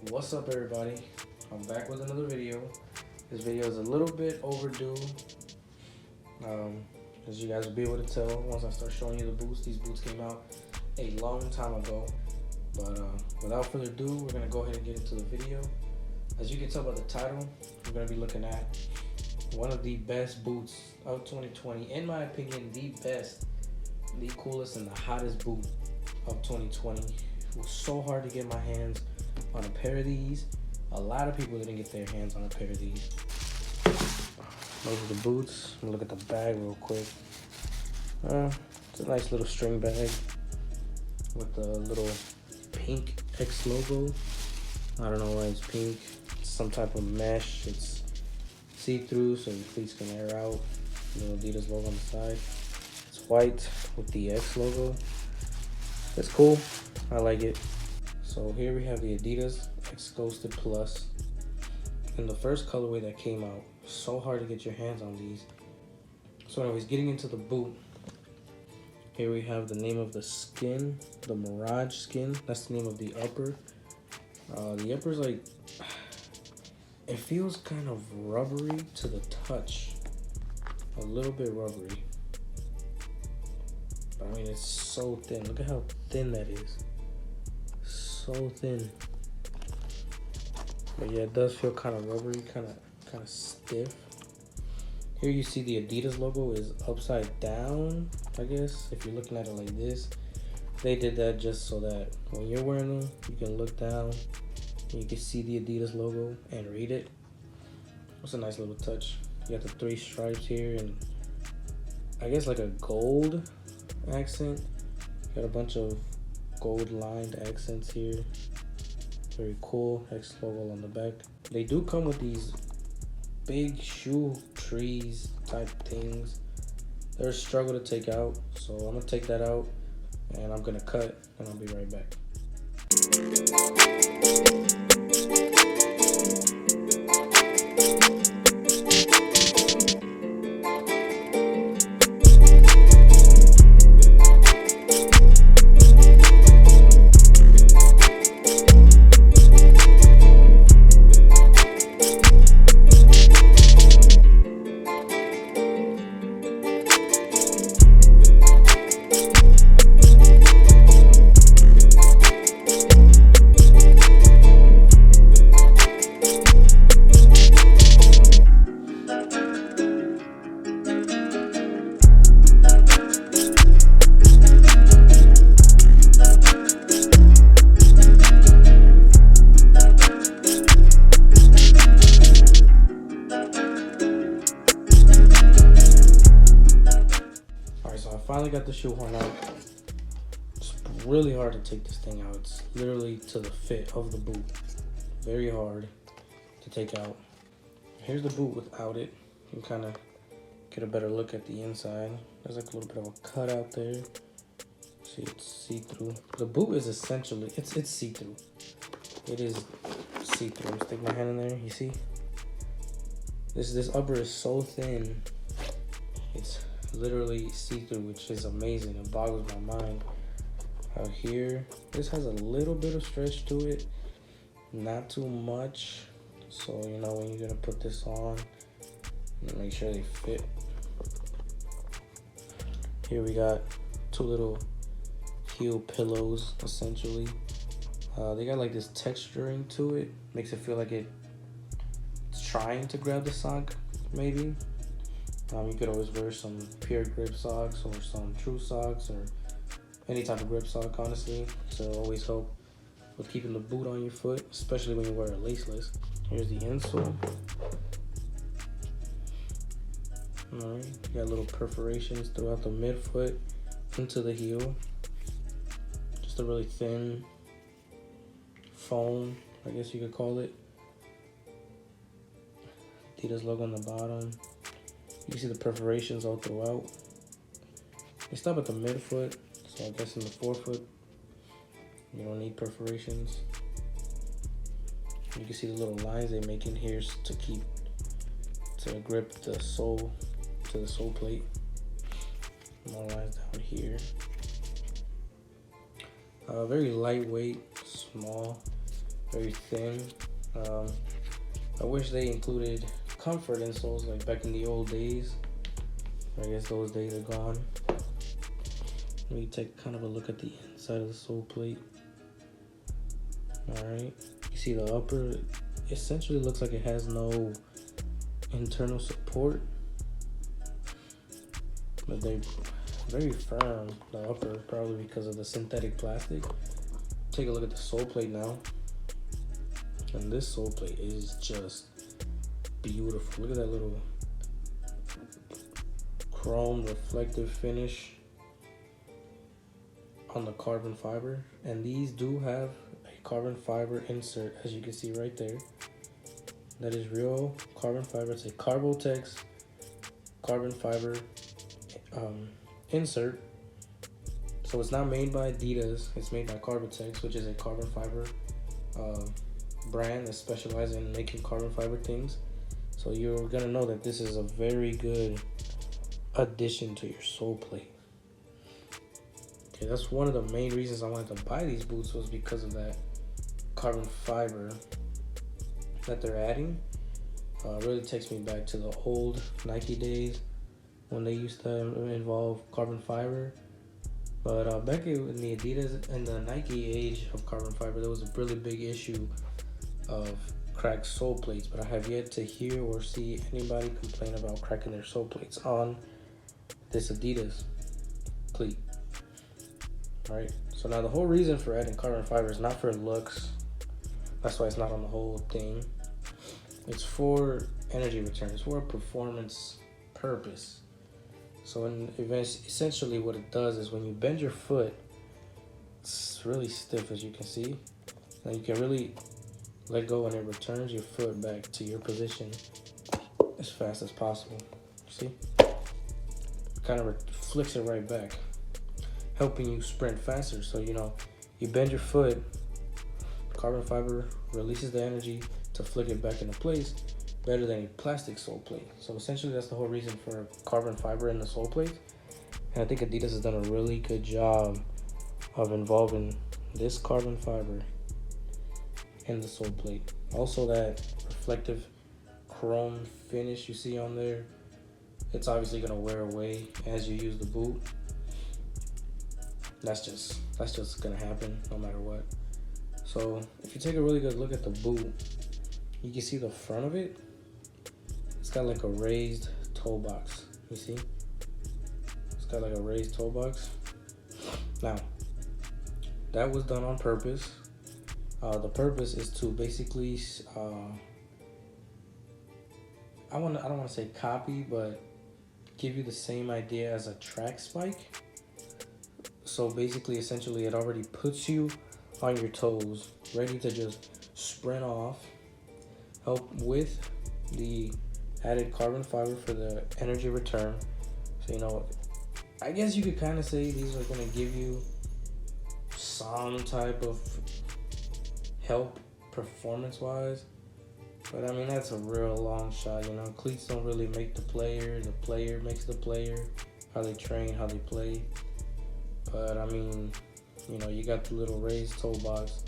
What's up, everybody? I'm back with another video. This video is a little bit overdue, as you guys will be able to tell once I start showing you the boots. These boots came out a long time ago, but without further ado, we're gonna go ahead and get into the video. As you can tell by the title, we're gonna be looking at one of the best boots of 2020. In my opinion, the best, the coolest, and the hottest boot of 2020. It was so hard to get my hands on a pair of these. A lot of people didn't get their hands on a pair of these. Those are the boots. Look at the bag real quick. It's a nice little string bag with the little pink X logo. I don't know why it's pink. It's some type of mesh. It's see-through so your cleats can air out. Little Adidas logo on the side. It's white with the X logo. It's cool. I like it. So here we have the Adidas X Ghosted Plus in the first colorway that came out. So hard to get your hands on these. So anyways, getting into the boot, here we have the name of the skin, the Mirage skin. That's the name of the upper. The upper's like, it feels kind of rubbery to the touch, a little bit rubbery. But I mean, it's so thin. Look at how thin that is. So thin. But yeah, it does feel kind of rubbery, kind of stiff. Here you see the Adidas logo is upside down, I guess, if you're looking at it like this. They did that just so that when you're wearing them, you can look down and you can see the Adidas logo and read it. It's a nice little touch. You got the 3 stripes here and I guess like a gold accent. Got a bunch of gold lined accents here. Very cool. X logo on the back. They do come with these big shoe trees type things. They're a struggle to take out, so I'm gonna take that out and I'm gonna cut and I'll be right back. Finally got the shoehorn out. It's really hard to take this thing out. It's literally to the fit of the boot. Very hard to take out. Here's the boot without it. You can kind of get a better look at the inside. There's like a little bit of a cut out there. See, it's see-through. The boot is essentially, it's see-through. It is see-through. Stick my hand in there, you see? This upper is so thin. It's literally see-through, which is amazing. It boggles my mind. Out here, this has a little bit of stretch to it, not too much. So you know when you're gonna put this on, make sure they fit. Here we got 2 little heel pillows, essentially. They got like this texturing to it, makes it feel like it's trying to grab the sock, maybe. You could always wear some pure grip socks or some true socks or any type of grip sock, honestly. So always help with keeping the boot on your foot, especially when you wear a laceless. Here's the insole. Alright, you got little perforations throughout the midfoot into the heel. Just a really thin foam, I guess you could call it. Adidas logo on the bottom. You can see the perforations all throughout. They stop at the midfoot, so I guess in the forefoot, you don't need perforations. You can see the little lines they make in here to grip the sole to the sole plate. More lines down here. Very lightweight, small, very thin. I wish they included comfort insoles like back in the old days. I guess those days are gone. Let me take kind of a look at the inside of the sole plate. Alright, you see the upper essentially looks like it has no internal support, but they're very firm, the upper, probably because of the synthetic plastic. Take a look at the sole plate now, and this sole plate is just beautiful. Look at that little chrome reflective finish on the carbon fiber, and these do have a carbon fiber insert, as you can see right there. That is real carbon fiber. It's a Carbotex carbon fiber insert. So it's not made by Adidas, it's made by Carbotex, which is a carbon fiber brand that specializes in making carbon fiber things. So you're gonna know that this is a very good addition to your sole plate. Okay, that's one of the main reasons I wanted to buy these boots, was because of that carbon fiber that they're adding. Really takes me back to the old Nike days when they used to involve carbon fiber. But back in the Adidas and the Nike age of carbon fiber, there was a really big issue of cracked sole plates, but I have yet to hear or see anybody complain about cracking their sole plates on this Adidas cleat. Right, so now the whole reason for adding carbon fiber is not for looks. That's why it's not on the whole thing. It's for energy return. It's for a performance purpose. So in events, essentially what it does is when you bend your foot, it's really stiff, as you can see. And you can really let go, and it returns your foot back to your position as fast as possible. See? Kind of flicks it right back, helping you sprint faster. So, you know, you bend your foot, carbon fiber releases the energy to flick it back into place better than a plastic sole plate. So essentially that's the whole reason for carbon fiber in the sole plate. And I think Adidas has done a really good job of involving this carbon fiber in the sole plate. Also, that reflective chrome finish you see on there, it's obviously gonna wear away as you use the boot. That's just gonna happen no matter what. So if you take a really good look at the boot, you can see the front of it. It's got like a raised toe box. You see? It's got like a raised toe box. Now, that was done on purpose. The purpose is to basically, I don't want to say copy, but give you the same idea as a track spike. So basically, essentially, it already puts you on your toes, ready to just sprint off. Help with the added carbon fiber for the energy return. So, you know, I guess you could kind of say these are going to give you some type of help performance-wise. But, I mean, that's a real long shot, you know. Cleats don't really make the player makes the player. How they train, how they play. But, I mean, you know, you got the little raised toe box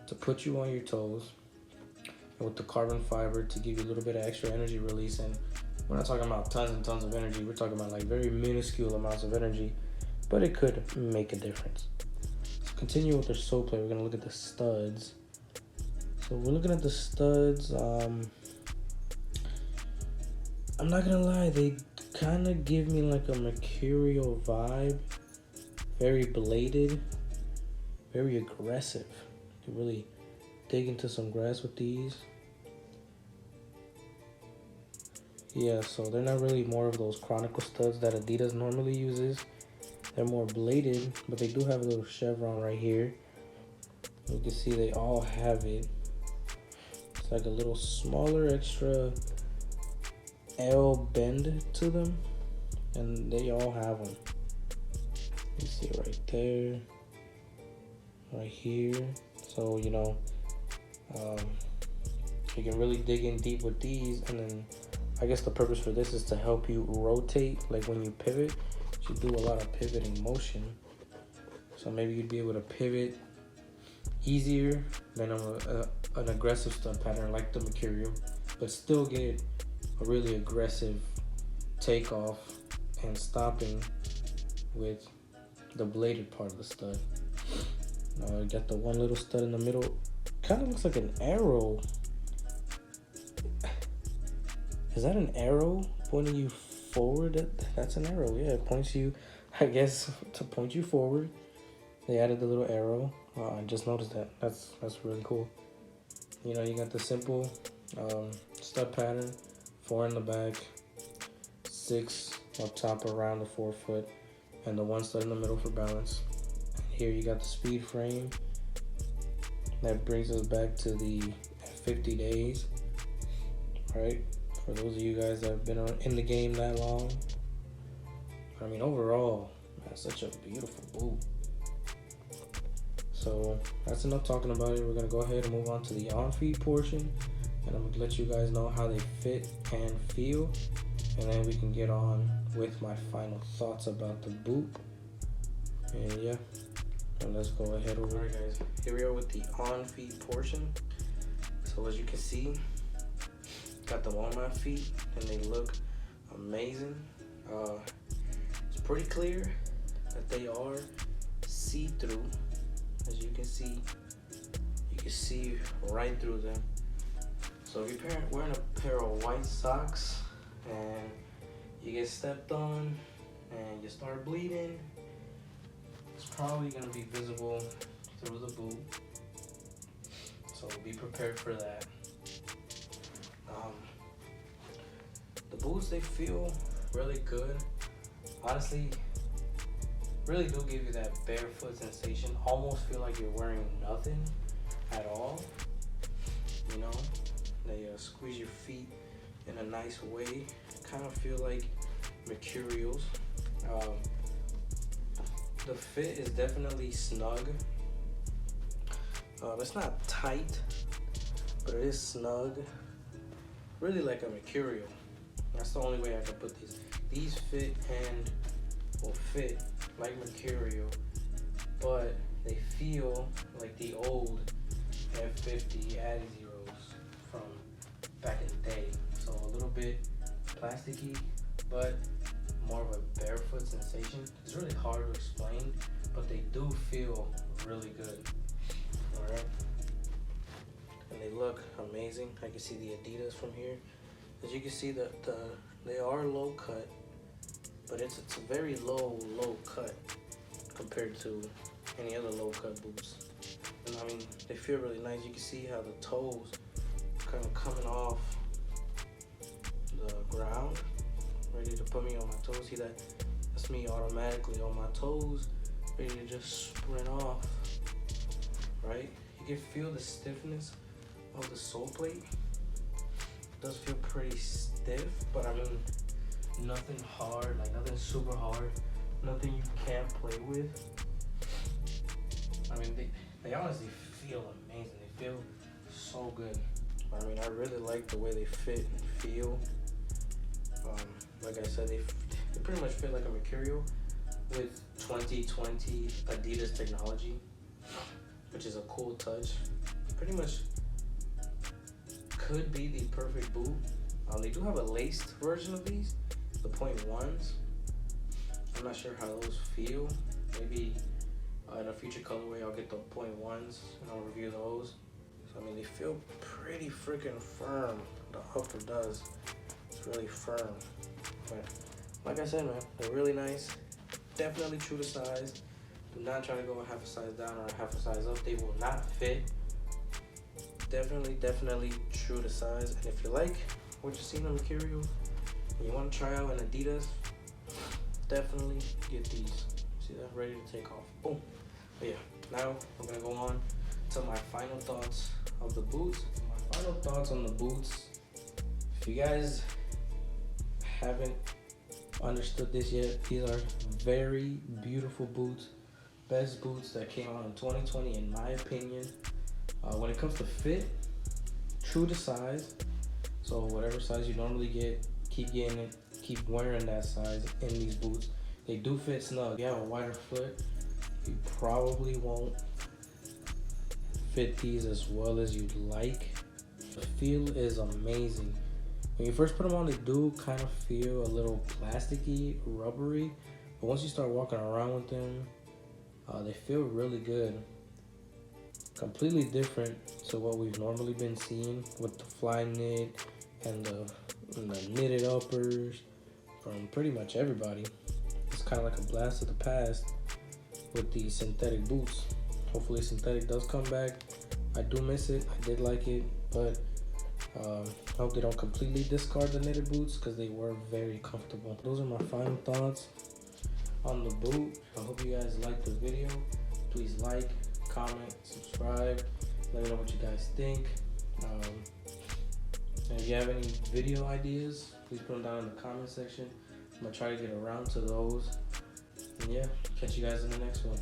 to put you on your toes, and with the carbon fiber to give you a little bit of extra energy release. And we're not talking about tons and tons of energy. We're talking about like very minuscule amounts of energy, but it could make a difference. So continue with the sole plate. We're gonna look at the studs. So we're looking at the studs. I'm not gonna lie, they kind of give me like a mercurial vibe. Very bladed, very aggressive. You can really dig into some grass with these. Yeah, so they're not really more of those chronicle studs that Adidas normally uses. They're more bladed, but they do have a little chevron right here. You can see they all have it. It's like a little smaller extra L bend to them, and they all have them. You see it right there, right here. So, you know, you can really dig in deep with these. And then I guess the purpose for this is to help you rotate. Like when you pivot, you do a lot of pivoting motion. So maybe you'd be able to pivot easier than an aggressive stud pattern like the Mercurial, but still get a really aggressive takeoff and stopping with the bladed part of the stud. You got the one little stud in the middle. Kind of looks like an arrow. Is that an arrow pointing you forward? That's an arrow. Yeah, it points you, I guess, to point you forward. They added the little arrow. I just noticed that. That's really cool. You know, you got the simple stud pattern, 4 in the back, 6 up top around the forefoot, and the one stud in the middle for balance. Here you got the speed frame. That brings us back to the 50 days, right? For those of you guys that have been in the game that long. I mean, overall, man, such a beautiful boot. So that's enough talking about it. We're gonna go ahead and move on to the on-feet portion, and I'm gonna let you guys know how they fit and feel, and then we can get on with my final thoughts about the boot. And yeah, and let's go ahead over. Alright guys, here we are with the on-feet portion. So as you can see, got them on my feet and they look amazing. It's pretty clear that they are see-through. As you can see right through them. So if you're wearing a pair of white socks and you get stepped on and you start bleeding, it's probably gonna be visible through the boot. So be prepared for that. The boots, they feel really good. Honestly, really do give you that barefoot sensation. Almost feel like you're wearing nothing at all. You know, they squeeze your feet in a nice way. Kind of feel like Mercurials. The fit is definitely snug. It's not tight, but it is snug. Really like a Mercurial. That's the only way I can put these. These fit and will fit like Mercurial, but they feel like the old F50 Adidas from back in the day. So a little bit plasticky, but more of a barefoot sensation. It's really hard to explain, but they do feel really good. Alright. And they look amazing. I can see the Adidas from here. As you can see, they are low cut, but it's a very low cut compared to any other low cut boots. And I mean, they feel really nice. You can see how the toes kind of coming off the ground, ready to put me on my toes. See that? That's me automatically on my toes, ready to just sprint off, right? You can feel the stiffness of the sole plate. It does feel pretty stiff, but I mean, nothing hard, like nothing super hard, nothing you can't play with. I mean, they honestly feel amazing. They feel so good. I mean, I really like the way they fit and feel. Like I said, they pretty much fit like a Mercurial with 2020 Adidas technology, which is a cool touch. Pretty much could be the perfect boot. They do have a laced version of these, the 0.1s. I'm not sure how those feel. Maybe in a future colorway I'll get the 0.1s and I'll review those. So I mean, they feel pretty freaking firm. The upper does. It's really firm. But like I said, man, they're really nice. Definitely true to size. Do not try to go a half a size down or a half a size up. They will not fit. Definitely true to size. And if you like what you see in the Mercurial and you want to try out an Adidas, definitely get these. See that? Ready to take off. Boom. But yeah, now I'm gonna go on to my final thoughts of the boots. My final thoughts on the boots. If you guys haven't understood this yet, these are very beautiful boots. Best boots that came out in 2020 in my opinion. When it comes to fit, true to size. So whatever size you normally get, keep getting it, keep wearing that size in these boots. They do fit snug. If you have a wider foot, you probably won't fit these as well as you'd like. The feel is amazing. When you first put them on, they do kind of feel a little plasticky, rubbery, but once you start walking around with them, they feel really good. Completely different to what we've normally been seeing with the fly knit and the knitted uppers from pretty much everybody. It's kind of like a blast of the past with the synthetic boots. Hopefully synthetic does come back. I do miss it. I did like it, but I hope they don't completely discard the knitted boots because they were very comfortable. Those are my final thoughts on the boot. I hope you guys liked the video. Please like, comment, subscribe. Let me know what you guys think. And if you have any video ideas, please put them down in the comment section. I'm gonna try to get around to those. And yeah, catch you guys in the next one.